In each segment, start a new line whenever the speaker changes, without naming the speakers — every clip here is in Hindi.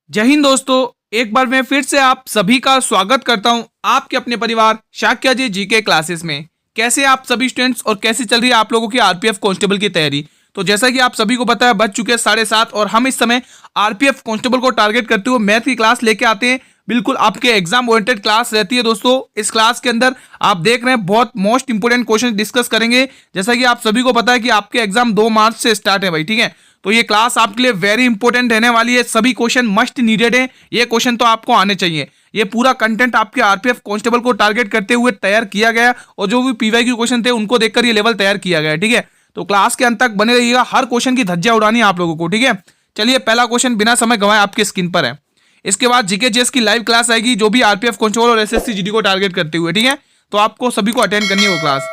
जय हिंद दोस्तों। एक बार मैं फिर से आप सभी का स्वागत करता हूं आपके अपने परिवार शाक्या जी जीके क्लासेस में। कैसे आप सभी स्टूडेंट्स और कैसे चल रही है आप लोगों की आरपीएफ कांस्टेबल की तैयारी। तो जैसा कि आप सभी को पता है बज चुके हैं 7:30 और हम इस समय आरपीएफ कांस्टेबल को टारगेट करते हुए मैथ की क्लास लेके आते हैं। बिल्कुल आपके एग्जाम ओरिएंटेड क्लास रहती है दोस्तों। इस क्लास के अंदर आप देख रहे हैं बहुत मोस्ट इंपोर्टेंट क्वेश्चन डिस्कस करेंगे। जैसा कि आप सभी को पता है कि आपके एग्जाम 2 मार्च से स्टार्ट है भाई, ठीक है। तो ये क्लास आपके लिए वेरी इंपॉर्टेंट रहने वाली है। सभी क्वेश्चन मस्ट नीडेड है, ये क्वेश्चन तो आपको आने चाहिए। ये पूरा कंटेंट आपके आरपीएफ कांस्टेबल को टारगेट करते हुए तैयार किया गया और जो भी पीवाईक्यू क्वेश्चन थे उनको देखकर ये लेवल तैयार किया गया, ठीक है। तो क्लास के अंत तक बने रहिएगा, हर क्वेश्चन की धज्जियां उड़ानी है आप लोगों को, ठीक है। चलिए पहला क्वेश्चन बिना समय गंवाए आपके स्क्रीन पर है। इसके बाद जीके जेएस की लाइव क्लास आएगी जो भी आरपीएफ कांस्टेबल और एसएससी जीडी को टारगेट करते हुए, ठीक है। तो आपको सभी को अटेंड करनी है वो क्लास।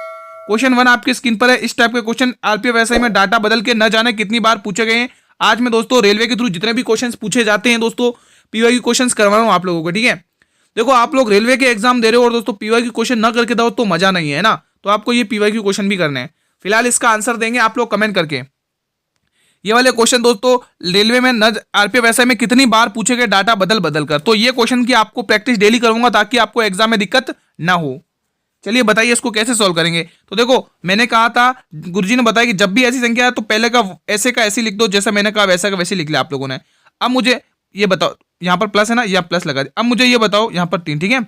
क्वेश्चन 1 आपके स्क्रीन पर है। इस टाइप के क्वेश्चन आरपीएफ एसआई में डाटा बदल के न जाने कितनी बार पूछे गए हैं। आज मैं दोस्तों रेलवे के थ्रू जितने भी क्वेश्चंस पूछे जाते हैं दोस्तों पीवाईक्यू क्वेश्चंस करवा रहा हूं आप लोगों को, ठीक है। देखो आप लोग रेलवे के एग्जाम दे रहे हो और दोस्तों पीवाईक्यू क्वेश्चन ना करके दो तो मजा नहीं है ना। तो आपको ये पीवाईक्यू क्वेश्चन भी करने हैं। फिलहाल इसका आंसर देंगे आप लोग कमेंट करके। ये वाले क्वेश्चन दोस्तों रेलवे में न आरपीएफ एसआई में कितनी बार पूछे गए डाटा बदल बदल कर। तो ये क्वेश्चन की आपको प्रैक्टिस डेली करूंगा ताकि आपको एग्जाम में दिक्कत ना हो। चलिए बताइए इसको कैसे सॉल्व करेंगे। तो देखो मैंने कहा था, गुरुजी ने बताया कि जब भी ऐसी संख्या है तो पहले का ऐसे लिख दो, जैसा मैंने कहा वैसा का वैसे लिख लिया आप लोगों ने। अब मुझे ये बताओ, यहाँ पर प्लस है ना, या प्लस लगा दिया। अब मुझे ये बताओ यहाँ पर 3, ठीक है,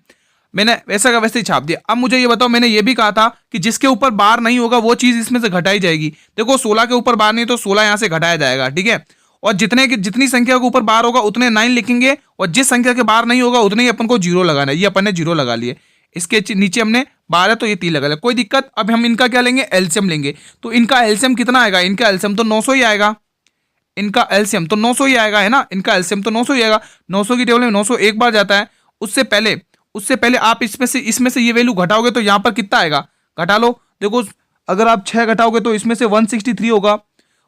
मैंने वैसा का वैसे ही छाप दिया। अब मुझे ये बताओ, मैंने ये भी कहा था कि जिसके ऊपर बार नहीं होगा वो चीज इसमें से घटाई जाएगी। देखो 16 के ऊपर बार नहीं तो 16 यहाँ से घटाया जाएगा, ठीक है। और जितनी संख्या के ऊपर बार होगा उतने 9 लिखेंगे और जिस संख्या के बार नहीं होगा उतने ही अपन को 0 लगाना है। ये अपन ने 0 लगा लिए। इसके नीचे हमने 12 तो ये 3 लगा लिया, कोई दिक्कत। अब हम इनका क्या लेंगे, एलसीएम लेंगे। तो इनका एलसीएम कितना आएगा, इनका एलसीएम तो 900 ही आएगा। इनका एलसीएम तो 900 ही आएगा, है ना। इनका एलसीएम तो 900 ही आएगा। 900 की टेबल में 900 एक बार जाता है। उससे पहले आप इसमें से ये वैल्यू घटाओगे तो यहाँ पर कितना आएगा, घटा लो। देखो अगर आप 6 घटाओगे तो इसमें से 163 होगा।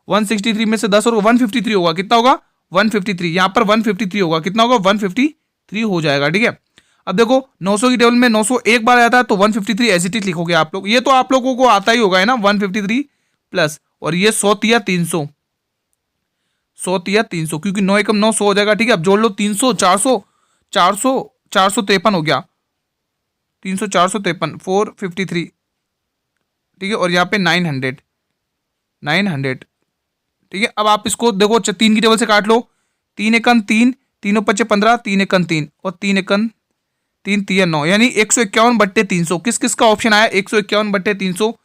163 में से 10 और 153 होगा, कितना होगा 153। यहाँ पर 153 होगा, कितना होगा 153 हो जाएगा, ठीक है। अब देखो 900 की टेबल में 900 एक बार आता है तो 153 एज इट इज लिखोगे आप लोग। ये तो आप लोगों को आता ही होगा, है ना। 153 प्लस और ये 100 या 300, 100 या 300, क्योंकि 9 एकम 9 100 हो जाएगा, ठीक है। अब जोड़ लो 300 400 400 453 हो गया। 300 453 453, ठीक है। और यहाँ पे 900, ठीक है। अब आप इसको देखो 3 की टेबल से काट लो। 3 एकन 3, तीनों 5 15, 3 एकन 3 और 3 एकन 3 3 9, यानी 151/300। किस किस का ऑप्शन आया, 151/300,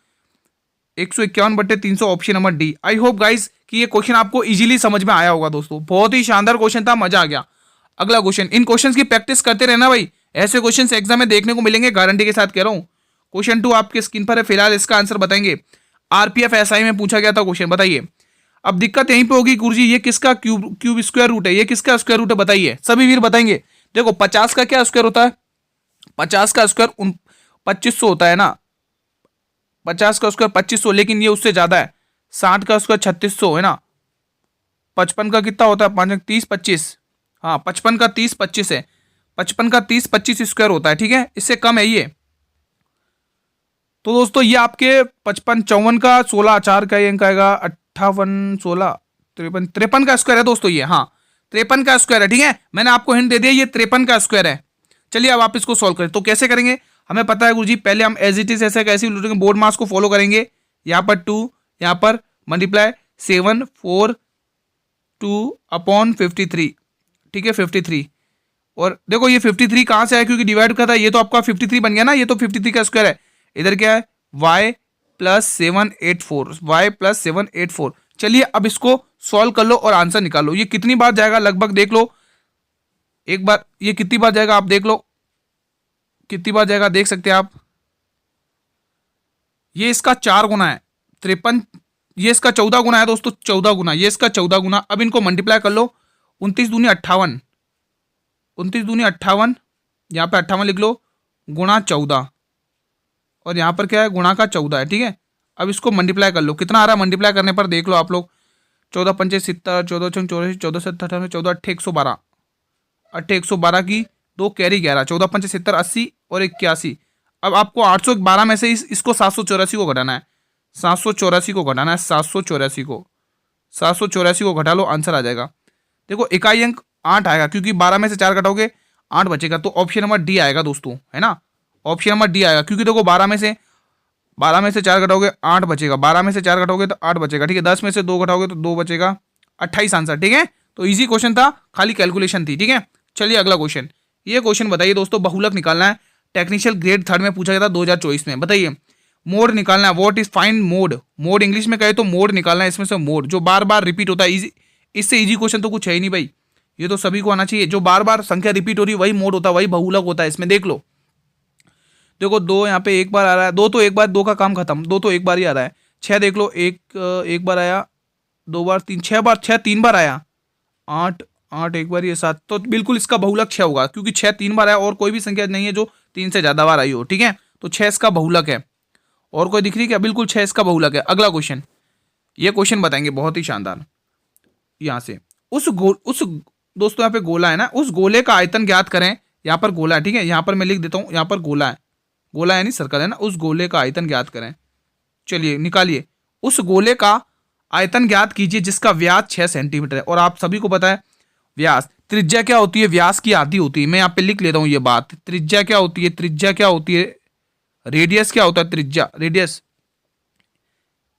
151/300 option number D. I hope guys कि ये क्वेश्चन आपको इजीली समझ में आया होगा दोस्तों। बहुत ही शानदार क्वेश्चन था, मजा आ गया। अगला क्वेश्चन, इन क्वेश्चंस की प्रैक्टिस करते रहना भाई, ऐसे क्वेश्चंस एग्जाम में देखने को मिलेंगे, गारंटी के साथ कह रहा हूं। क्वेश्चन 2 आपके स्क्रीन पर है। फिलहाल इसका आंसर बताएंगे। आरपीएफ एसआई में पूछा गया था क्वेश्चन, बताइए। अब दिक्कत यहीं पे होगी, गुरुजी ये किसका क्यूब स्क्वायर रूट है, ये किसका स्क्वायर रूट है, बताइए। सभी वीर बताएंगे। देखो 50 का क्या स्क्वायर होता है, 50 का स्क्वायर 2500 होता है ना। 50 का स्क्वायर 2500, लेकिन ये उससे ज्यादा है। 60 का स्क्वायर 3600 है ना। 55 का कितना होता है, 5 30 25, हाँ 55 का 30 25 है। 55 का 30 25 स्क्वायर होता है, ठीक है। इससे कम है ये। तो दोस्तों ये आपके 55 54 का 16 4 का ये अंक आएगा, 58 16 53 53 का स्क्वायर है दोस्तों ये, हाँ 53 का स्क्वायर है, ठीक है। मैंने आपको हिंट दे दिया, ये 53 का स्क्वायर है। चलिए अब आप इसको सॉल्व करें। तो कैसे करेंगे, हमें पता है गुरुजी, पहले हम एज इट इज ऐसे कैसे लूटेंगे, बोर्ड मास को फॉलो करेंगे। यहाँ पर 2, यहाँ पर मल्टीप्लाई 7 4 2/53, ठीक है 53। और देखो ये 53 कहां से आया, क्योंकि डिवाइड का था, ये तो आपका 53 बन गया ना, ये तो 53 का स्क्वायर है। इधर क्या है, y+784, y+784। चलिए अब इसको सॉल्व कर लो और आंसर निकालो। ये कितनी बार जाएगा लगभग देख लो एक बार, ये कितनी बार जाएगा आप देख लो, कितनी बार जाएगा देख सकते हैं आप। ये इसका 4 गुना है 53, ये इसका 14 गुना है दोस्तों, 14 गुना, ये इसका 14 गुना। अब इनको मल्टीप्लाई कर लो। 29 दूनी 58, 29 दूनी 58, यहाँ पे 58 लिख लो, गुणा 14, और यहाँ पर क्या है, गुणा का 14 है, ठीक है। अब इसको मल्टीप्लाई कर लो, कितना आ रहा है मल्टीप्लाई करने पर देख लो आप लोग। 14 पंचे 70, 14 छंग 84, 14 7 98, 14 8 112, 8 112 की 2 कैरी 11, 14 पंचे 70 80 और 81। अब आपको 812 में से इसको 784 को घटाना है। 784 को घटाना है, 784 को 784 को घटा लो, आंसर आ जाएगा। देखो इकाई अंक 8 आएगा, क्योंकि 12 में से 4 घटाओगे 8 बचेगा। तो ऑप्शन नंबर डी आएगा दोस्तों, है ना, ऑप्शन नंबर डी आएगा। क्योंकि देखो 12 में से 4 घटाओगे 8 बचेगा, 12 में से 4 घटाओगे तो 8 बचेगा, ठीक है। 10 में से 2 घटाओगे तो 2 बचेगा, 28 आंसर, ठीक है। तो इजी क्वेश्चन था, खाली कैलकुलेशन थी, ठीक है। चलिए अगला क्वेश्चन, ये क्वेश्चन बताइए दोस्तों, बहुलक निकालना है, टेक्निशियल ग्रेड 3 में पूछा गया था 2024 में। बताइए मोड निकालना है, what is find mode, mode English में कहे तो मोड निकालना है, इसमें से मोड जो बार बार रिपीट होता है। इजी, इससे इजी क्वेश्चन तो कुछ है ही नहीं भाई, ये तो सभी को आना चाहिए। जो बार बार संख्या रिपीट हो रही है वही मोड होता है, वही बहुलक होता है। इसमें देख लो, देखो 2 यहाँ पे एक बार आ रहा है, 2 तो एक बार, 2 का काम खत्म, 2 तो एक बार ही आ रहा है। 6 देख लो, एक बार आया, 2 बार, 3, 6 बार, 6 3 बार आया, 8 8 एक बार, ये 7, तो बिल्कुल इसका बहुलक 6 होगा, क्योंकि 6 3 बार आया और कोई भी संख्या नहीं है जो 3 से ज्यादा बार आई हो, ठीक है। तो 6 इसका बहुलक है। और कोई दिख रही क्या, बिल्कुल 6 इसका बहुलक है। अगला क्वेश्चन, ये क्वेश्चन बताएंगे बहुत ही शानदार। यहाँ से उस दोस्तों यहाँ पे गोला है ना, उस गोले का आयतन ज्ञात करें। यहाँ पर गोला है, ठीक है, यहाँ पर मैं लिख देता हूँ, यहाँ पर गोला है, गोला यानी सर्कल है ना, उस गोले का आयतन ज्ञात करें। चलिए निकालिए, उस गोले का आयतन ज्ञात कीजिए जिसका व्यास 6 सेंटीमीटर है। और आप सभी को पता है व्यास, त्रिज्या क्या होती है, व्यास की आधी होती है। मैं यहाँ पे लिख लेता हूँ ये बात, त्रिज्या क्या होती है, त्रिज्या क्या होती है, रेडियस क्या होता है, त्रिज्या, रेडियस,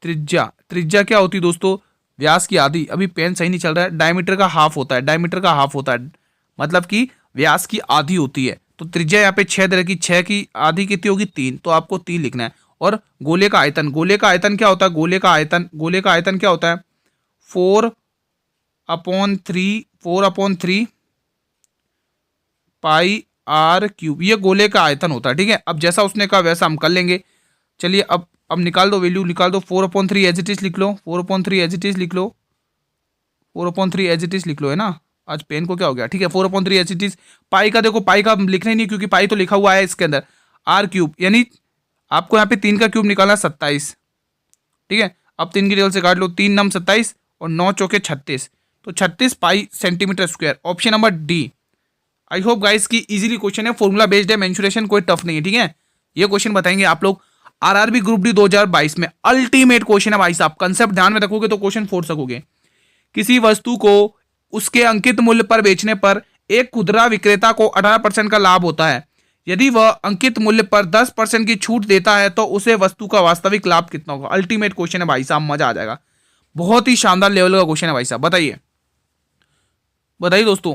त्रिज्या, त्रिज्या क्या होती है दोस्तों, व्यास की आधी। अभी पेन सही नहीं चल रहा है, डायमीटर का हाफ होता है, डायमीटर का हाफ होता है, मतलब कि व्यास की आधी होती है। तो त्रिज्या यहाँ पे 6 की, 6 की आधी कितनी होगी, 3, तो आपको 3 लिखना है। और गोले का आयतन, गोले का आयतन क्या होता है, गोले का आयतन, गोले का आयतन क्या होता है, 4/3 पाई आर क्यूब, ये गोले का आयतन होता है, ठीक है। अब जैसा उसने कहा वैसा हम कर लेंगे। चलिए अब निकाल दो, वैल्यू निकाल दो, 4/3 एज इट इज लिख लो, 4/3 एज इट इज लिख लो, 4/3 एज इट इज लिख लो, है ना, आज पेन को क्या हो गया, ठीक है। 4/3 एज इट इज, पाई का देखो, पाई का लिखना ही नहीं क्योंकि पाई तो लिखा हुआ है इसके अंदर, आर क्यूब, यानी आपको यहाँ पे 3 का क्यूब निकालना 27, ठीक है। अब 3 की टेबल से काट लो, 3 नम 27 और 9 चौके 36, तो 36 पाई centimetre square, option number D. I hope guys की इजीली क्वेश्चन है, फॉर्मूला बेस्ड है, मेंसुरेशन कोई टफ नहीं है, ठीक है। ये क्वेश्चन बताएंगे आप लोग आरआरबी ग्रुप डी 2022 में, अल्टीमेट क्वेश्चन है भाई साहब। कंसेप्ट ध्यान में रखोगे तो क्वेश्चन फोड़ सकोगे। किसी वस्तु को उसके अंकित मूल्य पर बेचने पर एक खुदरा विक्रेता को 18% का लाभ होता है। यदि वह अंकित मूल्य पर 10% की छूट देता है तो उसे वस्तु का वास्तविक लाभ कितना होगा। अल्टीमेट क्वेश्चन है भाई साहब, मजा आ जाएगा, बहुत ही शानदार लेवल का क्वेश्चन है भाई साहब। बताइए बताइए दोस्तों,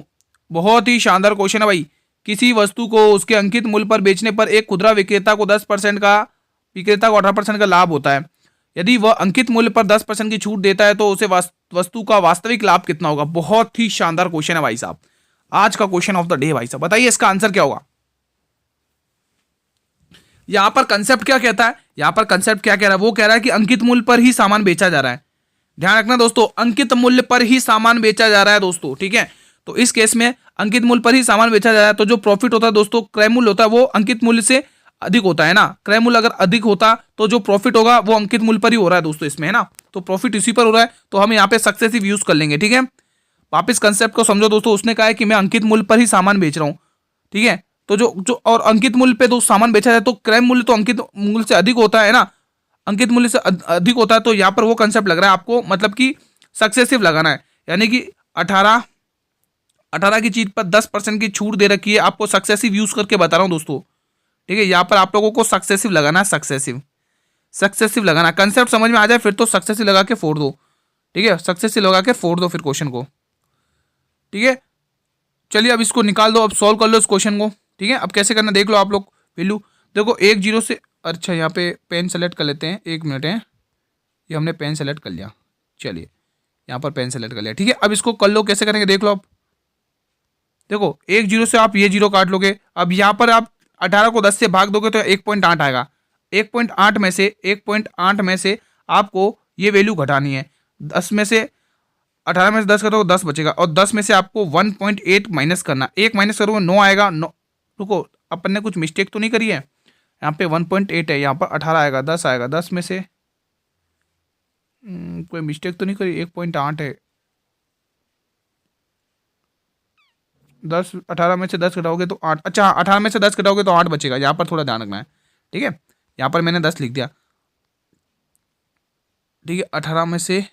बहुत ही शानदार क्वेश्चन है भाई। किसी वस्तु को उसके अंकित मूल्य पर बेचने पर एक खुदरा विक्रेता को 18% का लाभ होता है। यदि वह अंकित मूल्य पर 10% की छूट देता है तो उसे वस्तु का वास्तविक लाभ कितना होगा। बहुत ही शानदार क्वेश्चन है भाई साहब, आज का क्वेश्चन ऑफ द डे भाई साहब। बताइए इसका आंसर क्या होगा। यहां पर कंसेप्ट क्या कहता है, यहां पर कंसेप्ट क्या कह रहा है, वो कह रहा है कि अंकित मूल्य पर ही सामान बेचा जा रहा है। ध्यान रखना दोस्तों, अंकित मूल्य पर ही सामान बेचा जा रहा है दोस्तों, ठीक है। तो इस केस में अंकित मूल्य पर ही सामान बेचा जा रहा है, तो जो प्रॉफिट होता है दोस्तों, क्रय मूल्य होता है, वो अंकित मूल्य से अधिक होता है ना। क्रय मूल्य अगर अधिक होता तो जो प्रॉफिट होगा वो अंकित मूल्य पर ही हो रहा है दोस्तों इसमें, है ना। तो प्रॉफिट इसी पर हो रहा है, तो हम यहाँ पे सक्सेसिव यूज कर लेंगे, ठीक है। वापिस कंसेप्ट को समझो दोस्तों, उसने कहा है कि मैं अंकित मूल्य पर ही सामान बेच रहा हूँ, ठीक है। तो जो और अंकित मूल्य पे तो सामान बेचा जाए तो क्रय मूल्य तो अंकित मूल्य से अधिक होता है ना, अंकित मूल्य से अधिक होता है। तो यहाँ पर वो कंसेप्ट लग रहा है आपको, मतलब कि सक्सेसिव लगाना है, यानी कि 18 की चीज पर 10% की छूट दे रखी है, आपको सक्सेसिव यूज करके बता रहा हूँ दोस्तों, ठीक है। यहाँ पर आप लोगों को सक्सेसिव लगाना है, सक्सेसिव लगाना। कंसेप्ट समझ में आ जाए फिर तो सक्सेसिव लगा के फोड़ दो, ठीक है, सक्सेसिव लगा के फोड़ दो फिर क्वेश्चन को, ठीक है। चलिए अब इसको निकाल दो, अब सॉल्व कर लो इस क्वेश्चन को, ठीक है। अब कैसे करना देख लो आप लोग, वैल्यू देखो 1 0 से, अच्छा यहाँ पे पेन सेलेक्ट कर लेते हैं, 1 मिनट है, ये हमने पेन सेलेक्ट कर लिया, चलिए यहाँ पर पेन सेलेक्ट कर लिया, ठीक है। अब इसको कर लो, कैसे करेंगे देख लो। आप देखो 1 0 से आप ये 0 काट लोगे, अब यहाँ पर आप 18 को 10 से भाग दोगे तो 1.8 आएगा। 1.8 में से आपको ये वैल्यू घटानी है। 10 में से 18 में से 10 करोगे 10 बचेगा, और 10 में से आपको 1.8 माइनस करना, 1 माइनस करोगे 9 आएगा। 9 रुको, अपन ने कुछ मिस्टेक तो नहीं करी है, यहाँ पे 1.8 है, यहाँ पर 18 आएगा, 10 आएगा, 10 में से कोई मिस्टेक तो नहीं करी, 1.8 है। 18 में से 10 घटाओगे तो 8, अच्छा 18 में से 10 घटाओगे तो 8 बचेगा, यहाँ पर थोड़ा ध्यान रखना है, ठीक है। यहाँ पर मैंने 10 लिख दिया, ठीक है। 18 में से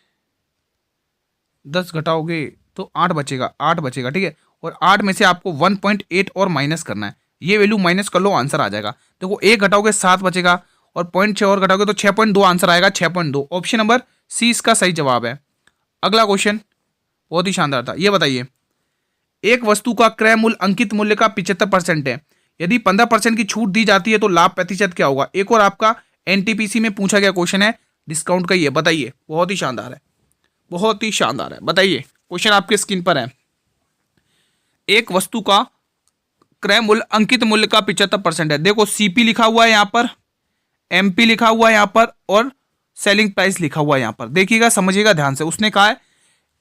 10 घटाओगे तो 8 बचेगा, 8 बचेगा, ठीक है। और 8 में से आपको 1.8 और माइनस करना है। ये वैल्यू माइनस कर लो, आंसर आ जाएगा। देखो 1 घटाओगे 7 बचेगा और 0.6 और घटाओगे तो 6.2 आंसर आएगा, 6.2। ऑप्शन नंबर सी इसका सही जवाब है। अगला क्वेश्चन बहुत ही शानदार था। ये बताइए, एक वस्तु का क्रय मूल्य अंकित मूल्य का 75% है। यदि 15% की छूट दी जाती है तो लाभ प्रतिशत क्या होगा? एक और आपका एनटीपीसी में पूछा गया क्वेश्चन है डिस्काउंट का। ये बताइए, बहुत ही शानदार है, बहुत ही शानदार है। बताइए, क्वेश्चन आपके स्क्रीन पर है। एक वस्तु का क्रय मूल्य अंकित मूल्य का 75% है। देखो सीपी लिखा हुआ है यहाँ पर, एमपी लिखा हुआ है यहाँ पर और सेलिंग प्राइस लिखा हुआ है यहाँ पर। देखिएगा, समझिएगा ध्यान से। उसने कहा है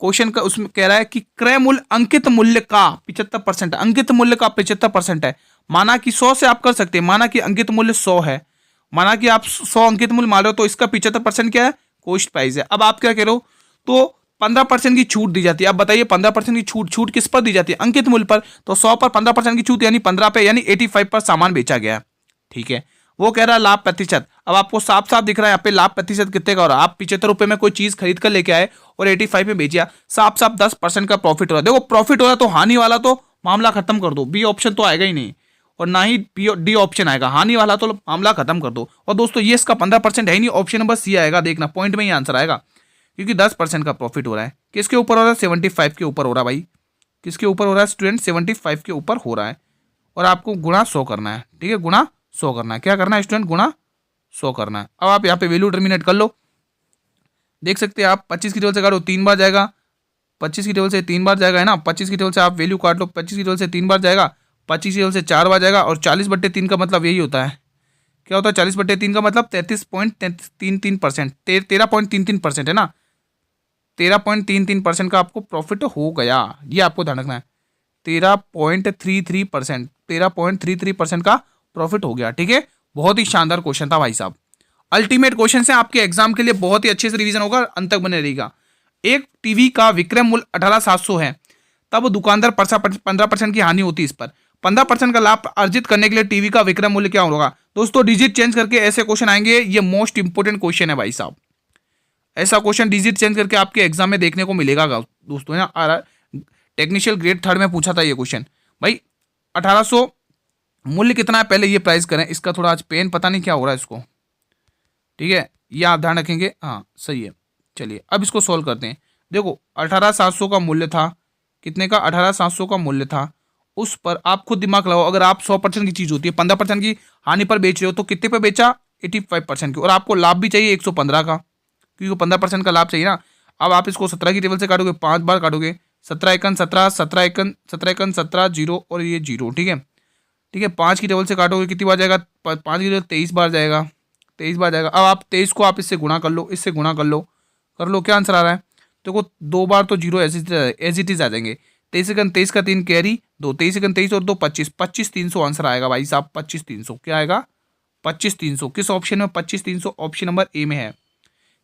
क्वेश्चन का, उसमें कह रहा है कि क्रय मूल्य अंकित मूल्य का 75%, अंकित मूल्य का 75% है। माना कि 100 से आप कर सकते हैं, माना कि अंकित मूल्य 100 है, माना कि आप 100 अंकित मूल्य मान रहे हो तो इसका 75% क्या है? कॉस्ट प्राइस है। अब आप क्या कह रहे हो? तो 15% की छूट दी जाती है। अब बताइए 15% की छूट किस पर दी जाती है? अंकित मूल्य पर। तो 100 पर 15% की छूट यानी 15 पे, यानी 85 पर सामान बेचा गया। ठीक है, वो कह रहा है लाभ प्रतिशत। अब आपको साफ साफ दिख रहा है यहाँ पे लाभ प्रतिशत कितने का हो रहा है। आप 75 रुपए में कोई चीज खरीद कर लेके आए और 85 में बेचिया, साफ साफ 10% का प्रॉफिट हो रहा है। देखो प्रॉफिट हो रहा है तो हानि वाला तो मामला खत्म कर दो, बी ऑप्शन तो आएगा ही नहीं और ना ही डी ऑप्शन आएगा। हानि वाला तो मामला खत्म कर दो। और दोस्तों ये इसका 15% है ही नहीं, ऑप्शन नंबर सी आएगा। देखना पॉइंट में ही आंसर आएगा, क्योंकि 10% का प्रॉफिट हो रहा है। किसके ऊपर हो रहा है? 75 के ऊपर हो रहा है भाई। किसके ऊपर हो रहा है स्टूडेंट? 75 के ऊपर हो रहा है। और आपको गुणा 100 करना है। ठीक है, गुणा 100 करना है। क्या करना है स्टूडेंट? गुणा 100 करना है। अब आप यहाँ पे वैल्यू टर्मिनेट कर लो। देख सकते हैं आप 25 की टेबल से काटो 3 बार जाएगा, 25 की टेबल से 3 बार जाएगा, है ना। 25 की टेबल से आप वैल्यू काट लो, 25 की टेबल से 3 बार जाएगा, 25 की टेबल से 4 बार जाएगा और 40/3 का मतलब यही होता है। क्या होता है 40/3 का मतलब? 33.33%, 13.33% है ना। 13.33% का आपको प्रॉफिट हो गया। ये आपको ध्यान रखना है, 13.33%, 13.33% का प्रॉफिट हो गया। ठीक है, बहुत ही शानदार क्वेश्चन था भाई साहब। अल्टीमेट क्वेश्चन से आपके एग्जाम के लिए बहुत ही अच्छे से रिवीजन होगा, अंत तक बने रहेगा। एक टीवी का विक्रय मूल्य 18,700 है, तब दुकानदार 15% की हानि होती है। इस पर 15% का लाभ अर्जित करने के लिए टीवी का विक्रय मूल्य क्या होगा? दोस्तों डिजिट चेंज करके ऐसे क्वेश्चन आएंगे, ये मोस्ट इंपोर्टेंट क्वेश्चन है भाई साहब। ऐसा क्वेश्चन डिजिट चेंज करके आपके एग्जाम में देखने को मिलेगा दोस्तों। यहाँ टेक्निशियल ग्रेड 3 में पूछा था ये क्वेश्चन भाई। 1800 मूल्य कितना है पहले ये प्राइस करें। इसका थोड़ा आज पेन पता नहीं क्या हो रहा है इसको। ठीक है, ये आप ध्यान रखेंगे। हाँ सही है, चलिए अब इसको सोल्व करते हैं। देखो 18,700 का मूल्य था, कितने का? 18,700 का मूल्य था। उस पर आप खुद दिमाग लगाओ, अगर आप 100% की चीज होती है 15% की हानि पर बेच रहे हो तो कितने पर बेचा? 85% की। और आपको लाभ भी चाहिए 115 का, क्योंकि 15% का लाभ चाहिए ना। अब आप इसको 17 की टेबल से काटोगे, 5 बार काटोगे, 17 एकन 17, 17 एकन 17, 0 और ये 0। ठीक है, ठीक है, 5 की टेबल से काटोगे कितनी बार जाएगा? 5 की टेबल 23 बार जाएगा, 23 बार जाएगा। अब आप 23 को आप इससे गुणा कर लो, इससे गुणा कर लो, क्या आंसर आ रहा है? देखो 2 बार तो 0 एज इट इज आ जाएंगे। 23 एकन 23 का 3 कैरी 2, 23 एकन 23 और 2 25, 25,300 आंसर आएगा भाई साहब। 25,300 क्या आएगा? 25,300। किस ऑप्शन में? 25,300 ऑप्शन नंबर ए में है।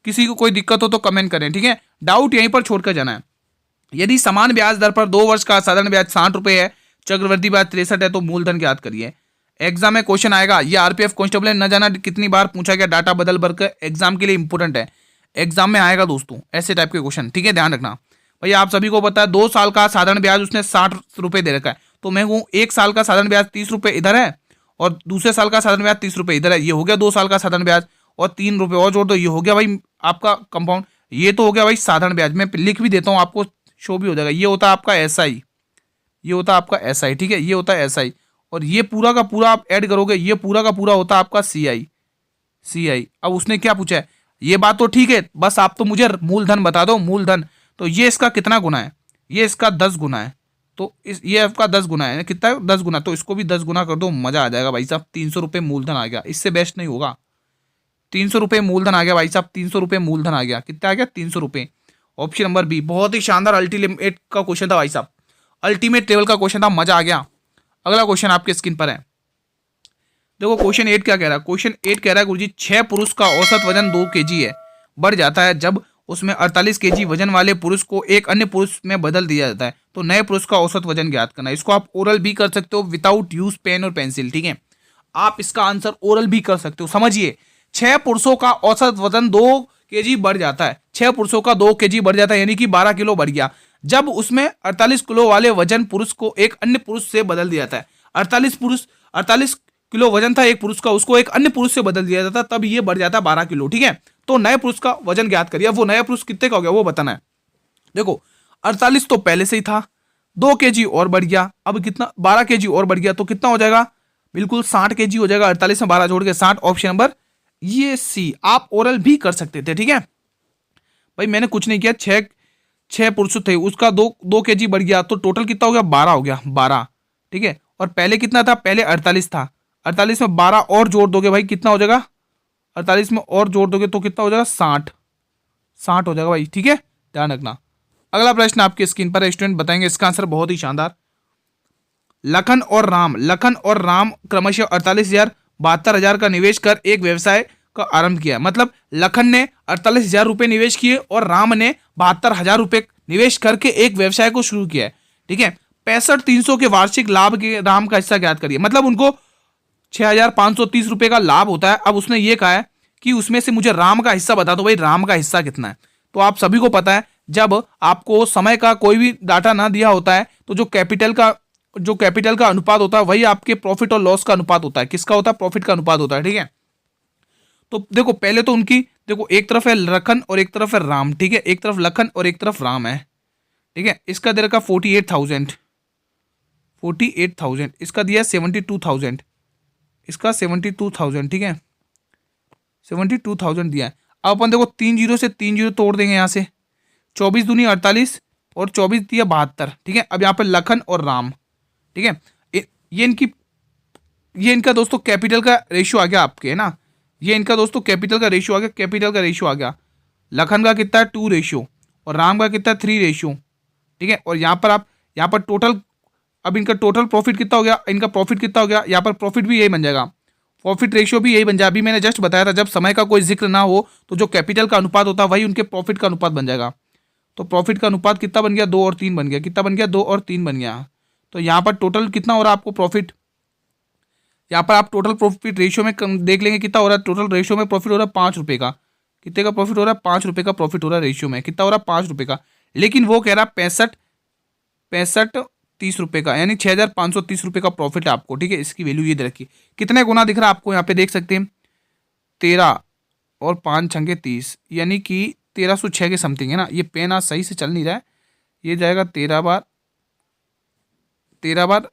किसी को कोई दिक्कत हो तो कमेंट करें। ठीक है, डाउट यहीं पर छोड़कर जाना है। यदि समान ब्याज दर पर 2 वर्ष का साधारण ब्याज 60 रुपए है, चक्रवृद्धि ब्याज 63 है, तो मूलधन ज्ञात करिए। एग्जाम में क्वेश्चन आएगा। ये आरपीएफ कांस्टेबल है, न जाना कितनी बार पूछा गया, डाटा बदल कर एग्जाम के लिए इंपोर्टेंट है। एग्जाम में आएगा दोस्तों ऐसे टाइप के क्वेश्चन। ठीक है, ध्यान रखना भैया। आप सभी को पता है 2 साल का साधारण ब्याज उसने 60 रुपए दे रखा है, तो मैं कहूँ 1 साल का साधारण ब्याज 30 रुपए इधर है और दूसरे साल का साधारण ब्याज 30 रुपए इधर है। ये हो गया 2 साल का साधारण ब्याज, और 3 रुपए और जोड़ दो, ये हो गया भाई आपका कंपाउंड। ये तो हो गया भाई साधारण ब्याज। मैं लिख भी देता हूँ, आपको शो भी हो जाएगा। ये होता है आपका एसआई, ये होता है आपका एसआई। ठीक है, ये होता है एसआई, और ये पूरा का पूरा आप ऐड करोगे, ये पूरा का पूरा होता है आपका सीआई। अब उसने क्या पूछा है? ये बात तो ठीक है, बस आप तो मुझे मूलधन बता दो। मूलधन तो ये इसका कितना गुना है? ये इसका 10 गुना है। तो ये आपका 10 गुना है, कितना है? 10 गुना। तो इसको भी 10 गुना कर दो, मजा आ जाएगा भाई साहब। 300 रुपये मूलधन आ गया, इससे बेस्ट नहीं होगा। 300 रुपये मूलधन आ गया भाई साहब, 300 रुपये मूलधन आ गया। कितना आ गया? 300 रुपये। Option number B. बहुत ही शानदार अल्टीमेट का क्वेश्चन था भाई साहब, अल्टीमेट लेवल का क्वेश्चन था, मजा आ गया। अगला क्वेश्चन आपके स्क्रीन पर है। देखो क्वेश्चन 8 क्या कह रहा है? क्वेश्चन 8 कह रहा है गुरुजी 6 पुरुष का औसत वजन 2 kg है, बढ़ जाता है जब उसमें 48 kg वजन वाले पुरुष को एक अन्य पुरुष में बदल दिया जाता है, तो नए पुरुष का औसत वजन ज्ञात करना है। इसको आप ओरल भी कर सकते हो विदाउट यूज पेन और पेंसिल। ठीक है, आप इसका आंसर ओरल भी कर सकते हो। समझिए, 6 पुरुषों का औसत वजन 2 kg बढ़ जाता है। 6 पुरुषों का 2 kg बढ़ जाता है, यानी कि 12 किलो बढ़ गया। जब उसमें 48 किलो वाले वजन पुरुष को एक अन्य पुरुष से बदल दिया जाता है। 48 किलो वजन था एक पुरुष का, उसको एक अन्य पुरुष से बदल दिया जाता है, तब ये बढ़ जाता है 12 किलो। ठीक है, तो नए पुरुष का वजन ज्ञात करिए। अब वो नया पुरुष कितने का हो गया वो बताना है। देखो 48 तो पहले से ही था, 2 kg और बढ़ गया, अब कितना 12 kg और बढ़ गया, तो कितना हो जाएगा, बिल्कुल 60 kg हो जाएगा। 48 में 12 जोड़ के 60, ऑप्शन नंबर ये सी। आप ओरल भी कर सकते थे। ठीक है भाई, मैंने कुछ नहीं किया। छह पुरुष थे, उसका 2 kg बढ़ गया, तो टोटल कितना हो गया, 12 हो गया, 12। ठीक है, और पहले कितना था, पहले 48 था। 48 में 12 और जोड़ दोगे भाई, कितना हो जाएगा, 48 में और जोड़ दोगे तो कितना हो जाएगा, 60 हो जाएगा भाई। ठीक है, ध्यान रखना। अगला प्रश्न आपकी स्क्रीन पर है, स्टूडेंट बताएंगे इसका आंसर, बहुत ही शानदार। लखन और राम क्रमशः 48,000 72,000 का निवेश कर एक व्यवसाय का आरंभ किया। मतलब लखन ने 48,000 रुपए निवेश किए और राम ने 72,000 रुपए निवेश करके एक व्यवसाय को शुरू किया है। ठीक है, 65,300 के वार्षिक लाभ के राम का हिस्सा ज्ञात करिए। मतलब उनको 6,530 रुपए का लाभ होता है। अब उसने ये कहा है कि उसमें से मुझे राम का हिस्सा बता दो भाई, राम का हिस्सा कितना है। तो आप सभी को पता है, जब आपको समय का कोई भी डाटा ना दिया होता है तो जो कैपिटल का अनुपात होता है वही आपके प्रॉफिट और लॉस का अनुपात होता है। किसका होता है, प्रॉफिट का अनुपात होता है। ठीक है, तो देखो पहले तो उनकी, देखो एक तरफ है लखन और एक तरफ है राम। ठीक है, एक तरफ लखन और एक तरफ राम है। ठीक है, इसका दे रखा 48,000, इसका दिया 72,000, इसका 72,000। ठीक है, 72,000 दिया है। अब अपन देखो 3 जीरो से 3 जीरो तोड़ देंगे यहाँ से, 24 दूनी 48 और 24 दिया 72। ठीक है, अब यहाँ पर लखन और राम। ठीक है, ये इनका दोस्तों कैपिटल का रेशियो आ गया आपके, है ना। ये इनका दोस्तों कैपिटल का रेशियो आ गया। लखन का कितना है 2 रेशियो और राम का कितना है 3 रेशियो। ठीक है, और यहाँ पर टोटल, अब इनका टोटल प्रॉफिट कितना हो गया, इनका प्रॉफिट कितना हो गया, यहाँ पर प्रॉफिट भी यही बन जाएगा, प्रॉफिट रेशियो भी यही बन जाएगा। अभी मैंने जस्ट बताया था, जब समय का कोई जिक्र ना हो तो जो कैपिटल का अनुपात होता है वही उनके प्रॉफिट का अनुपात बन जाएगा। तो प्रॉफिट का अनुपात कितना बन गया, 2 और 3 बन गया। कितना बन गया, 2 और 3 बन गया। तो यहाँ पर टोटल कितना हो रहा है आपको प्रॉफिट, यहाँ पर आप टोटल प्रॉफिट रेशियो में देख लेंगे कितना हो रहा है। टोटल रेशियो में प्रॉफिट हो रहा है 5 रुपये का। कितने का प्रॉफिट हो रहा है, 5 रुपये का प्रॉफिट हो रहा है रेशियो में। कितना हो रहा है, 5 रुपये का। लेकिन वो कह रहा है 30 रुपये का, यानी 6,530 रुपये का प्रॉफिट है आपको। ठीक है, इसकी वैल्यू ये दे रखी। कितने गुना दिख रहा है आपको, यहाँ पे देख सकते हैं 13 और 5 छंगे 30, यानी कि 1306 के समथिंग, है ना। ये पेन आज सही से चल नहीं रहा है, ये जाएगा 13 बार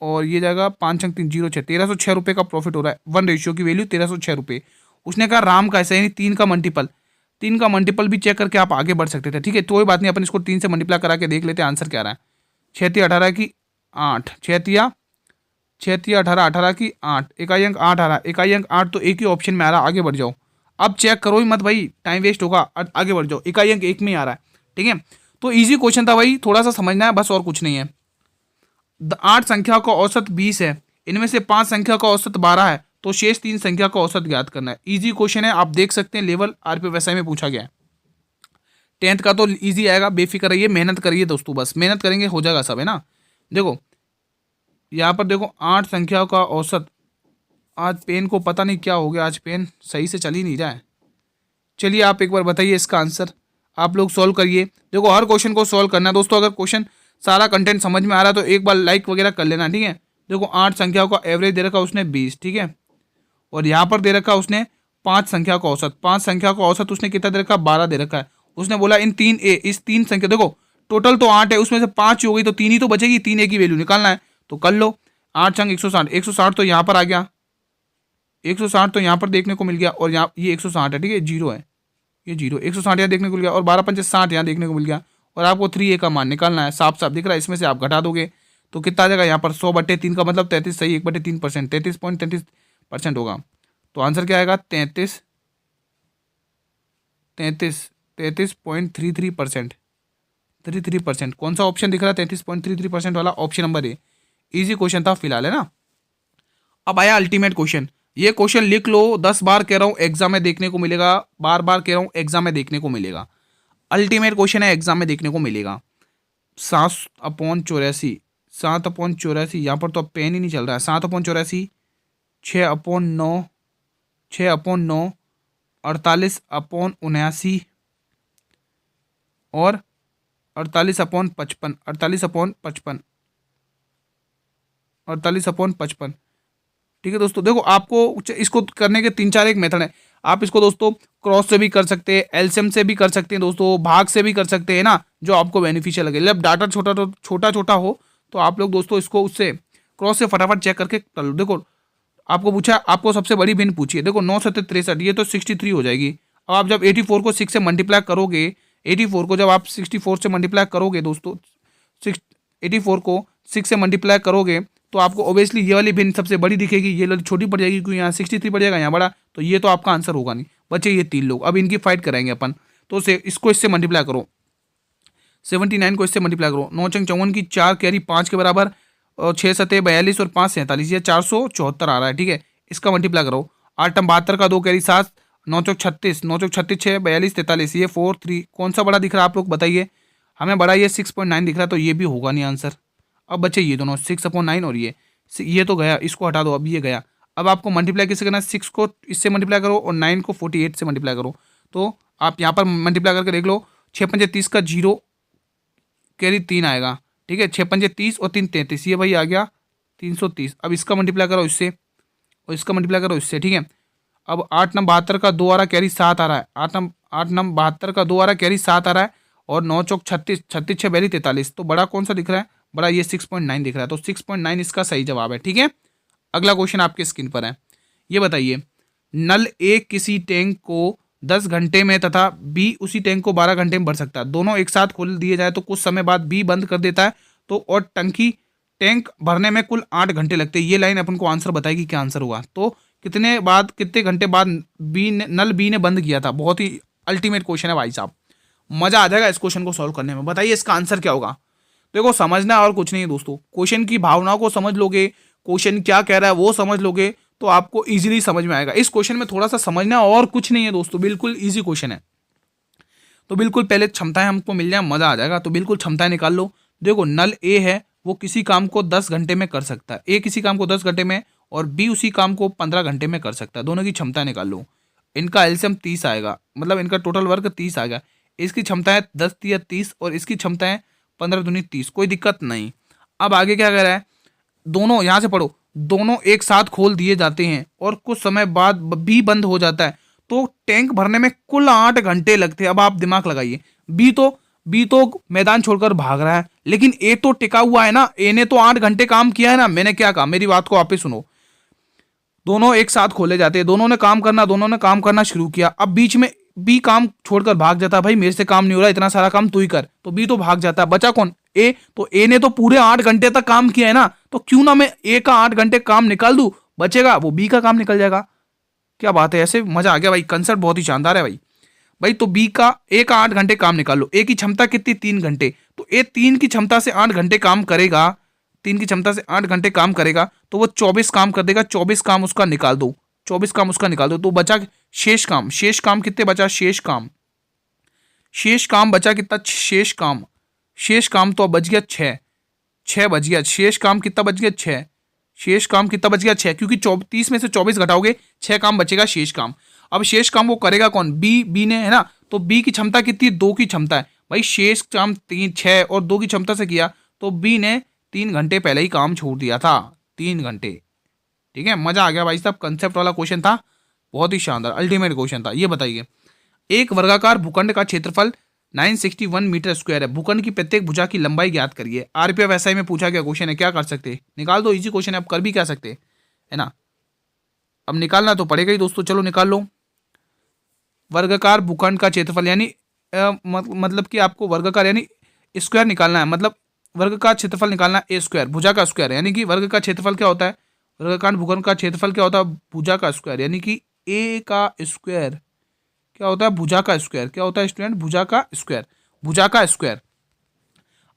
और ये जाएगा 5 छंग 3 0 6, 1306 रुपये का प्रॉफिट हो रहा है। 1 रेशियो की वैल्यू 1306 रुपये। उसने कहा राम का ऐसा, यानी 3 का मल्टीपल भी चेक करके आप आगे बढ़ सकते थे। ठीक है, तो कोई बात नहीं, अपन इसको 3 से मल्टीप्लाई करा के देख लेते हैं आंसर क्या आ रहा है। 6×18 की 8, 6×18, 18 की 8, इकाई अंक 8 आ रहा है। इकाई अंक 8 तो एक ही ऑप्शन में आ रहा है, आगे बढ़ जाओ। अब चेक करो ही मत भाई, टाइम वेस्ट होगा, आगे बढ़ जाओ। इकाई अंक 1 में ही आ रहा है। ठीक है, तो ईजी क्वेश्चन था भाई, थोड़ा सा समझना है बस, और कुछ नहीं है। 8 संख्या का औसत 20 है, इनमें से 5 संख्या का औसत 12 है, तो शेष 3 संख्या का औसत ज्ञात करना है। इजी क्वेश्चन है, आप देख सकते हैं, लेवल आरपीएफएसआई में पूछा गया है। 10th का तो इजी आएगा, बेफिक्र रहिए, मेहनत करिए दोस्तों, बस मेहनत करेंगे हो जाएगा सब, है ना। देखो यहाँ पर देखो 8 संख्या का औसत, आज पेन को पता नहीं क्या हो गया, आज पेन सही से चल ही नहीं रहा है। चलिए आप एक बार बताइए इसका आंसर, आप लोग सॉल्व करिए। देखो हर क्वेश्चन को सॉल्व करना है दोस्तों। अगर क्वेश्चन सारा कंटेंट समझ में आ रहा है तो एक बार लाइक वगैरह कर लेना। ठीक है, देखो 8 संख्याओं का एवरेज दे रखा उसने 20। ठीक है, और यहाँ पर दे रखा उसने 5 संख्या का औसत, 5 संख्या का औसत उसने कितना दे रखा, 12 दे रखा है। उसने बोला इस 3 संख्या, देखो टोटल तो 8 है, उसमें से 5 ही हो गई तो 3 ही तो बचेगी, 3 एक की वैल्यू निकालना है। तो कर लो, 8 संग 160, 160 तो यहाँ पर आ गया, 160 तो यहाँ पर देखने को मिल गया, और यहाँ ये 160 है। ठीक है, जीरो है, ये जीरो, 160 यहाँ देखने को मिल गया, और 12×5 = 60 यहाँ देखने को मिल गया। और आपको 3a का मान निकालना है, साफ साफ दिख रहा है। इसमें से आप घटा दोगे तो कितना आ जाएगा, यहाँ पर 100/3 का मतलब 33, सही, 1/3%, 33.33% होगा। तो आंसर क्या आएगा, 33.33%, 33%। कौन सा ऑप्शन दिख रहा है, 33.33% वाला, option number A. Easy question था फिलहाल, है ना। अब आया अल्टीमेट क्वेश्चन। ये क्वेश्चन लिख लो, 10 बार कह रहा हूँ एग्जाम में देखने को मिलेगा, बार बार कह रहा हूँ एग्जाम में देखने को मिलेगा। अल्टीमेट क्वेश्चन है, एग्जाम में देखने को मिलेगा। 7/84, 7/84, यहाँ पर तो अब पेन ही नहीं चल रहा है। 7/84, 6/9, 48/79 और 48/55, 48/55, 48/55। ठीक है दोस्तों, देखो आपको इसको करने के 3-4 एक मेथड है। आप इसको दोस्तों क्रॉस से भी कर सकते हैं, एलसीएम से भी कर सकते हैं दोस्तों, भाग से भी कर सकते हैं ना, जो आपको बेनिफिशियल लगे। जब डाटा छोटा छोटा हो तो आप लोग दोस्तों इसको उससे क्रॉस से फटाफट चेक करके कर लो। देखो आपको पूछा, आपको सबसे बड़ी भिन्न पूछी है, देखो 9 × 7 = 63, ये तो 63 हो जाएगी। अब आप जब 84 को 6 से मल्टीप्लाई करोगे, 84 को जब आप 64 से मल्टीप्लाई करोगे दोस्तों, 84 को 6 से मल्टीप्लाई करोगे तो आपको ऑब्वियसली ये वाली भिन्न सबसे बड़ी दिखेगी, ये वाली छोटी पड़ जाएगी, क्योंकि यहाँ 63 पड़ जाएगा, यहाँ बड़ा, तो ये तो आपका आंसर होगा नहीं। बच्चे ये 3 लोग, अब इनकी फाइट कराएंगे अपन। तो इसको इससे मल्टीप्लाई करो, 79 को इससे मल्टीप्लाई करो, 9 × 54 की 4 कैरी 5 के बराबर, और 6 × 7 = 42 और 5 × 47, ये 474 आ रहा है। ठीक है, इसका मल्टीप्लाई करो। 8 × 72 का 2 कैरी 7, 9 × 36, 9 × 36 6, 42 43, ये 4 3, कौन सा बड़ा दिख रहा है आप लोग बताइए। हमें बड़ा ये 6.9 दिख रहा है, तो ये भी होगा नहीं आंसर। अब बच्चे ये दोनों 6/9 और ये तो गया, इसको हटा दो, अब ये गया। अब आपको मल्टीप्लाई किससे करना है, 6 को इससे मल्टीप्लाई करो और 9 को 48 से मल्टीप्लाई करो। तो आप यहाँ पर मल्टीप्लाई करके देख लो, 6 × 5 = 30 का 0 कैरी 3 आएगा। ठीक है, 6 × 5 = 30 और 3 × 33, ये भाई आ गया 330। अब इसका मल्टीप्लाई करो इससे और इसका मल्टीप्लाई करो इससे। ठीक है, अब 8 × 72 का 2 आ रहा है, कैरी 7 आ रहा है। 8 × 72 का 2 आ रहा है, कैरी 7 आ रहा है, और 9 × 36, 36 6 42 43, तो बड़ा कौन सा दिख रहा है, बड़ा ये 6.9 दिख रहा है, तो 6.9 इसका सही जवाब है। ठीक है, अगला क्वेश्चन आपके स्क्रीन पर है। ये बताइए, नल ए किसी टैंक को 10 घंटे में तथा बी उसी टैंक को 12 घंटे में भर सकता है। दोनों एक साथ खोल दिए जाए तो कुछ समय बाद बी बंद कर देता है, तो और टैंक भरने में कुल 8 घंटे लगते हैं। ये लाइन अपन को आंसर बताएगी क्या आंसर होगा। तो कितने घंटे बाद नल बी ने बंद किया था। बहुत ही अल्टीमेट क्वेश्चन है भाई साहब, मजा आ जाएगा इस क्वेश्चन को सॉल्व करने में। बताइए इसका आंसर क्या होगा। देखो समझना और कुछ नहीं है दोस्तों, क्वेश्चन की भावनाओं को समझ लोगे, क्वेश्चन क्या कह रहा है वो समझ लोगे, तो आपको इजीली समझ में आएगा। इस क्वेश्चन में थोड़ा सा समझना और कुछ नहीं है दोस्तों, बिल्कुल इजी क्वेश्चन है। तो बिल्कुल पहले क्षमताएं हमको मिल जाए, मजा आ जाएगा। तो बिल्कुल क्षमताएं निकाल लो। देखो नल ए है, वो किसी काम को 10 घंटे में कर सकता है। ए किसी काम को 10 घंटे में और बी उसी काम को 15 घंटे में कर सकता है। दोनों की क्षमता निकाल लो। इनका एलसीएम 30 आएगा, मतलब इनका टोटल वर्क 30 आएगा। इसकी क्षमता है 10 × 30 और इसकी क्षमता है 15 × 30, कोई दिक्कत नहीं। अब आगे क्या कह रहा है, दोनों यहाँ से पढ़ो, दोनों एक साथ खोल दिए जाते हैं और कुछ समय बाद बी बंद हो जाता है, तो टैंक भरने में कुल 8 घंटे लगते हैं। अब आप दिमाग लगाइए, बी तो मैदान छोड़कर भाग रहा है, लेकिन ए तो टिका हुआ है ना। ए ने तो 8 घंटे काम किया है ना। मैंने क्या कहा, मेरी बात को आप ही सुनो। दोनों एक साथ खोले जाते हैं, दोनों ने काम करना शुरू किया। अब बीच में बी काम छोड़कर भाग जाता है, भाई मेरे से काम नहीं हो रहा, इतना सारा काम तू ही कर, तो बी तो भाग जाता है। बचा कौन, ए। तो ए ने तो पूरे 8 घंटे तक काम किया है ना, तो क्यों ना मैं ए का 8 घंटे काम निकाल दूं, बचेगा वो बी का काम निकल जाएगा। क्या बात है, ऐसे मजा आ गया भाई, कंसेप्ट बहुत ही शानदार है भाई। तो ए का 8 घंटे काम निकाल लो। ए की क्षमता कितनी, 3 घंटे, तो ए 3 की क्षमता से 8 घंटे काम करेगा, 3 की क्षमता से 8 घंटे काम करेगा, तो वो 24 काम कर देगा। 24 काम उसका निकाल दो, 24 काम उसका निकाल दो, तो बचा शेष काम कितने बचा, शेष काम बचा कितना, शेष काम तो बच गया 6 बच गया। शेष काम कितना बच गया, 6। शेष काम कितना बच गया, 6, क्योंकि 30 में से 24 घटाओगे 6 काम बचेगा शेष काम। अब शेष काम वो करेगा कौन, बी ने, है ना। तो बी की क्षमता कितनी, 2 की क्षमता है भाई। शेष काम 6 और 2 की क्षमता से किया, तो बी ने 3 घंटे पहले ही काम छोड़ दिया था, 3 घंटे। ठीक है, मजा आ गया भाई साहब, कंसेप्ट वाला क्वेश्चन था, बहुत ही शानदार अल्टीमेट क्वेश्चन था। ये बताइए, एक वर्गाकार भूखंड का क्षेत्रफल 961 मीटर स्क्वायर है। भूखंड की प्रत्येक भुजा की लंबाई ज्ञात करिए। आरपीएफ एसआई में पूछा गया क्वेश्चन है, क्या कर सकते हैं, निकाल दो, इजी क्वेश्चन है, आप कर भी क्या सकते है ना। अब निकालना तो पड़ेगा ही दोस्तों, चलो निकाल लो। वर्गाकार भूखंड का क्षेत्रफल यानी मतलब कि आपको वर्गाकार यानी स्क्वायर निकालना है, मतलब वर्ग का क्षेत्रफल निकालना है, ए स्क्वायर भुजा का स्क्वायर, यानी कि वर्ग का क्षेत्रफल क्या होता है, वर्गाकार भूखंड का क्षेत्रफल क्या होता है, भुजा का स्क्वायर, यानी कि ए का स्क्वायर क्या होता है, भुजा का स्क्वायर। क्या होता है स्टूडेंट, भुजा का स्क्वायर।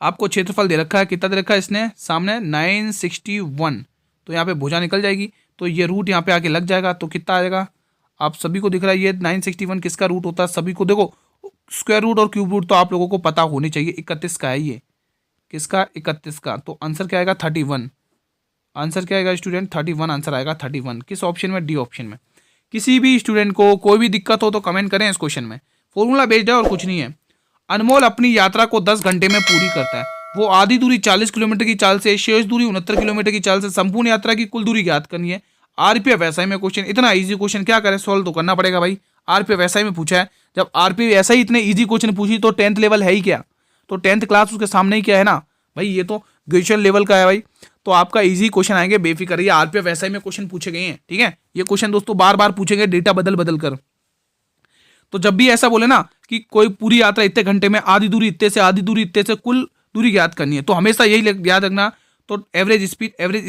आपको क्षेत्रफल दे रखा है, कितना दे रखा है इसने सामने, 961, तो यहाँ पे भुजा निकल जाएगी, तो ये रूट यहाँ पे आके लग जाएगा, तो कितना आएगा, आप सभी को दिख रहा है ये 961 किसका रूट होता है, सभी को देखो, स्क्वायर रूट और क्यूब रूट तो आप लोगों को पता होनी चाहिए। 31 का है ये, किसका, 31 का, तो आंसर क्या आएगा, 31। आंसर क्या आएगा स्टूडेंट, 31 आंसर आएगा, 31। किस ऑप्शन में, डी ऑप्शन में। किसी भी स्टूडेंट को कोई भी दिक्कत हो तो कमेंट करें, इस क्वेश्चन में फॉर्मूला बेस्ड है और कुछ नहीं है। अनमोल अपनी यात्रा को 10 घंटे में पूरी करता है। वो आधी दूरी 40 किलोमीटर की चाल से, शेष दूरी 69 किलोमीटर की चाल से संपूर्ण यात्रा की कुल दूरी ज्ञात करनी है। आरपीएफ एसआई में क्वेश्चन, इतना इजी क्वेश्चन क्या करे, सॉल्व तो करना पड़ेगा भाई। आरपीएफ एसआई में पूछा है, जब आरपीएफ एसआई इतने इजी क्वेश्चन पूछी तो 10th लेवल है ही क्या, तो 10th क्लास उसके सामने ही क्या है ना भाई, ये तो ग्रेजुएशन लेवल का है भाई। तो आपका इजी क्वेश्चन आएंगे, बेफिक्र रहिए। आरपीएफ एसआई में क्वेश्चन पूछे गए हैं, ठीक है। ये क्वेश्चन दोस्तों बार बार पूछेंगे, डेटा बदल बदल कर। तो जब भी ऐसा बोले ना कि कोई पूरी यात्रा इतने घंटे में, आधी दूरी इतने से, आधी दूरी इतने से, कुल दूरी ज्ञात करनी है, तो हमेशा यही याद रखना। तो एवरेज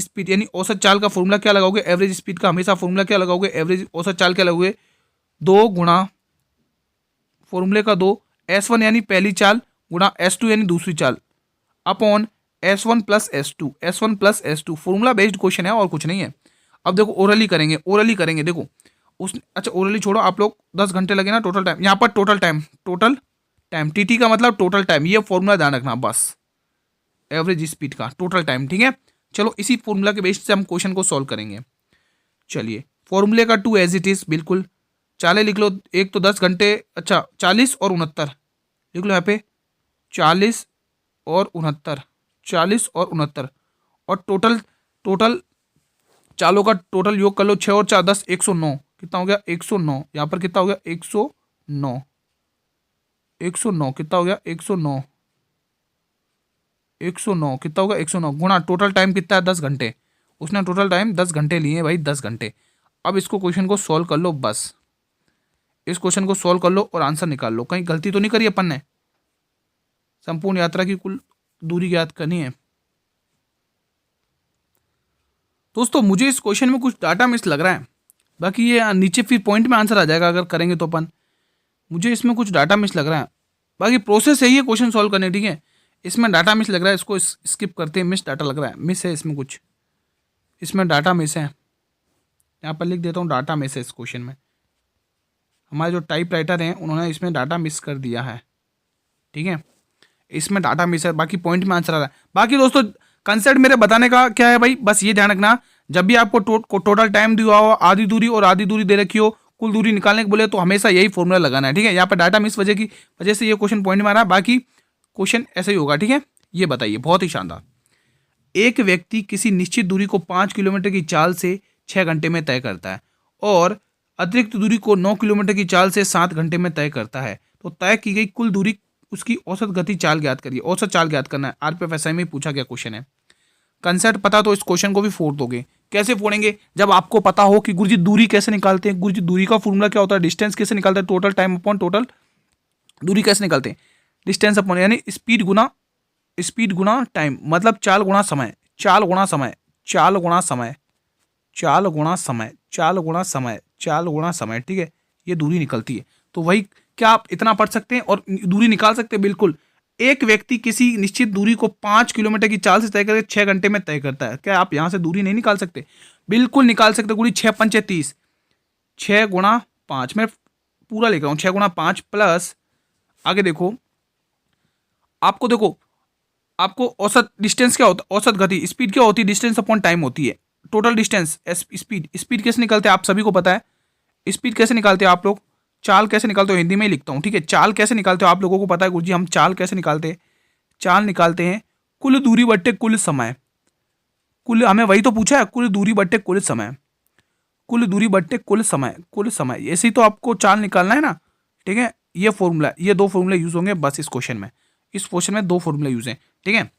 स्पीड यानी औसत चाल का फॉर्मूला क्या लगाओगे, एवरेज स्पीड का हमेशा फॉर्मूला क्या लगाओगे, एवरेज औसत चाल क्या लगाओगे, 2 गुणा फॉर्मूले का 2 S1 यानी पहली चाल गुणा S2 यानी दूसरी चाल upon S1 plus S2, S1 plus S2। Formula based question है और कुछ नहीं है। अब देखो ओरली करेंगे देखो उस, अच्छा ओरली छोड़ो, आप लोग 10 घंटे लगे ना टोटल टाइम, यहाँ पर टोटल टाइम टीटी का मतलब टोटल टाइम, ये फॉर्मूला ध्यान रखना बस, एवरेज स्पीड का टोटल टाइम, ठीक है। चलो इसी फॉर्मूला के बेस से हम क्वेश्चन को सॉल्व करेंगे। चलिए फॉर्मूले का 2 एज इट इज बिल्कुल, चाले लिख लो, एक तो 10 घंटे, अच्छा 40 और 69 लिख लो यहाँ पे, 40 और 69, 40 और 69, और टोटल चालों का टोटल योग कर लो, 6 और 4 10, 109, कितना हो गया 109, यहाँ पर कितना हो गया 109, 109 कितना हो गया 109, 109 कितना होगा 109 गुणा टोटल टाइम कितना है 10 घंटे, उसने टोटल टाइम 10 घंटे लिए भाई, 10 घंटे। अब इसको क्वेश्चन को सॉल्व कर लो, बस इस क्वेश्चन को सॉल्व कर लो और आंसर निकाल लो, कहीं गलती तो नहीं करी अपन ने। संपूर्ण यात्रा की कुल दूरी ज्ञात करनी है। दोस्तों मुझे इस क्वेश्चन में कुछ डाटा मिस लग रहा है, बाकी ये नीचे फिर पॉइंट में आंसर आ जाएगा अगर करेंगे तो अपन। मुझे इसमें कुछ डाटा मिस लग रहा है, बाकी प्रोसेस यही है क्वेश्चन सॉल्व करने, ठीक है। इसमें डाटा मिस लग रहा है, इसको स्किप करते हैं, मिस डाटा लग रहा है, मिस है इसमें कुछ, इसमें डाटा मिस है, यहाँ पर लिख देता हूँ डाटा मिस है इस क्वेश्चन में। हमारे जो टाइप राइटर हैं उन्होंने इसमें डाटा मिस कर दिया है, ठीक है, इसमें डाटा मिस है, बाकी पॉइंट में आंसर आ रहा है। बाकी दोस्तों कंसेप्ट मेरे बताने का क्या है भाई, बस ये ध्यान रखना, जब भी आपको टोटल टाइम दिया हो, आधी दूरी और आधी दूरी दे रखी हो, कुल दूरी निकालने के बोले तो हमेशा यही फॉर्मूला लगाना है, ठीक है। यहाँ पर डाटा मिस वजह से ये क्वेश्चन पॉइंट में आ रहा है, बाकी क्वेश्चन ऐसा ही होगा, ठीक है। ये बताइए, बहुत ही शानदार, एक व्यक्ति किसी निश्चित दूरी को 5 किलोमीटर की चाल से 6 घंटे में तय करता है और अतिरिक्त दूरी को 9 किलोमीटर की चाल से 7 घंटे में तय करता है, तो तय की गई कुल दूरी उसकी औसत गति चाल ज्ञात करिए। औसत चाल ज्ञात करना है, आरपीएफ एसआई में पूछा गया क्वेश्चन है। कंसेप्ट पता तो इस क्वेश्चन को भी फोड़ दोगे। कैसे फोड़ेंगे, जब आपको पता हो कि गुरुजी दूरी कैसे निकालते हैं, गुरुजी दूरी का फॉर्मूला क्या होता है, डिस्टेंस कैसे निकालते हैं, टोटल टाइम अपॉन टोटल दूरी कैसे निकालते हैं, डिस्टेंस अपॉन यानी स्पीड गुना टाइम, मतलब चाल गुणा समय, चाल गुणा समय, चाल गुणा समय, चाल गुणा समय, चाल गुणा समय, चाल गुणा समय, ठीक है, ये दूरी निकलती है। तो वही क्या आप इतना पढ़ सकते हैं और दूरी निकाल सकते हैं, बिल्कुल। एक व्यक्ति किसी निश्चित दूरी को 5 किलोमीटर की चाल से तय करके 6 घंटे में तय करता है, क्या आप यहां से दूरी नहीं निकाल सकते, बिल्कुल निकाल सकते। गुड़ी 6 पंचे 30, 6 गुणा 5, मैं पूरा लिख रहा हूं, 6 गुणा 5 प्लस आगे देखो, आपको देखो आपको औसत डिस्टेंस क्या होता है, औसत गति स्पीड क्या होती है, डिस्टेंस अपॉन टाइम होती है, टोटल डिस्टेंस स्पीड कैसे निकालते हैं आप सभी को पता है, स्पीड कैसे निकालते हैं आप लोग, चाल कैसे निकालते हो, हिंदी में ही लिखता हूँ, ठीक है। चाल कैसे निकालते हो आप लोगों को पता है गुरुजी, हम चाल कैसे निकालते हैं, चाल निकालते हैं कुल दूरी बट्टे कुल समय, कुल हमें वही तो पूछा है, कुल दूरी बट्टे कुल समय, कुल दूरी बट्टे कुल समय, कुल समय, ऐसे ही तो आपको चाल निकालना है ना, ठीक है। ये फॉर्मूला, ये 2 फॉर्मूले यूज होंगे बस इस क्वेश्चन में, इस क्वेश्चन में 2 फॉर्मूले यूज हैं, ठीक है।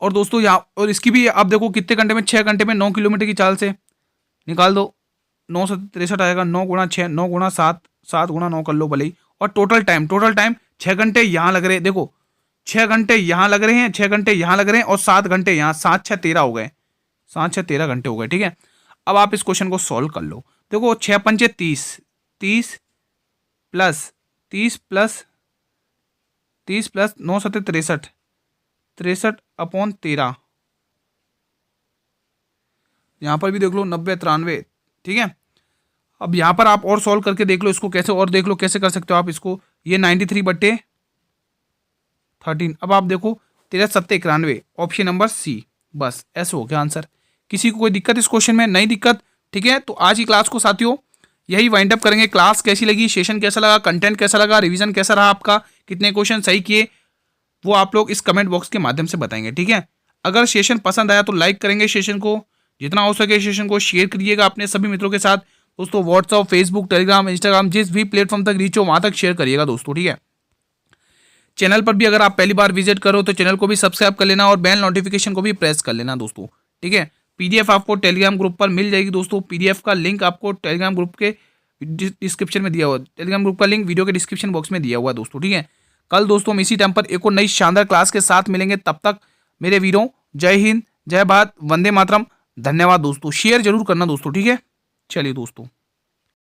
और दोस्तों यहाँ और इसकी भी आप देखो कितने घंटे में, 6 घंटे में 9 किलोमीटर की चाल से निकाल दो, 9 से 63 आएगा, 9 गुणा 6, 9 गुणा 7, 7 गुणा 9 कर लो भले ही। और टोटल टाइम 6 घंटे यहाँ लग रहे हैं, देखो 6 घंटे यहाँ लग रहे हैं, 6 घंटे यहाँ लग रहे हैं और 7 घंटे यहाँ, 7 6 13 हो गए, 7 6 13 घंटे हो गए, ठीक है। अब आप इस क्वेश्चन को सॉल्व कर लो, देखो 6 पंचे 30, 30 प्लस 30 प्लस 30 प्लस 9 सत्ते 63, 63 अपॉन 13, यहाँ पर भी देख लो 90 93, ठीक है। अब यहाँ पर आप और सॉल्व करके देख लो इसको कैसे, और देख लो कैसे कर सकते हो आप इसको, ये 93/13। अब आप देखो 13 7 91, ऑप्शन नंबर सी, बस ऐसे हो गया आंसर। किसी को कोई दिक्कत इस क्वेश्चन में, नहीं दिक्कत, ठीक है। तो आज की क्लास को साथियों यही वाइंड अप करेंगे। क्लास कैसी लगी, सेशन कैसा लगा, कंटेंट कैसा लगा, रिवीजन कैसा रहा आपका, कितने क्वेश्चन सही किए, वो आप लोग इस कमेंट बॉक्स के माध्यम से बताएंगे। ठीक है, अगर सेशन पसंद आया तो लाइक करेंगे, सेशन को जितना हो सके सेशन को शेयर करिएगा अपने सभी मित्रों के साथ। दोस्तों व्हाट्सअप, फेसबुक, टेलीग्राम, इंस्टाग्राम, जिस भी प्लेटफॉर्म तक रीच हो वहां तक शेयर करिएगा दोस्तों। ठीक है, चैनल पर भी अगर आप पहली बार विजिट करो तो चैनल को भी सब्सक्राइब कर लेना और बेल नोटिफिकेशन को भी प्रेस कर लेना दोस्तों। ठीक है, पीडीएफ आपको टेलीग्राम ग्रुप पर मिल जाएगी दोस्तों। पीडीएफ का लिंक आपको टेलीग्राम ग्रुप के डिस्क्रिप्शन में दिया हुआ है। टेलीग्राम ग्रुप का लिंक वीडियो के डिस्क्रिप्शन बॉक्स में दिया हुआ है दोस्तों। ठीक है, कल दोस्तों हम इसी टाइम पर एक और नई शानदार क्लास के साथ मिलेंगे। तब तक मेरे वीरों, जय हिंद, जय भारत, वंदे मातरम। धन्यवाद दोस्तों, शेयर जरूर करना दोस्तों। ठीक है, चलिए दोस्तों।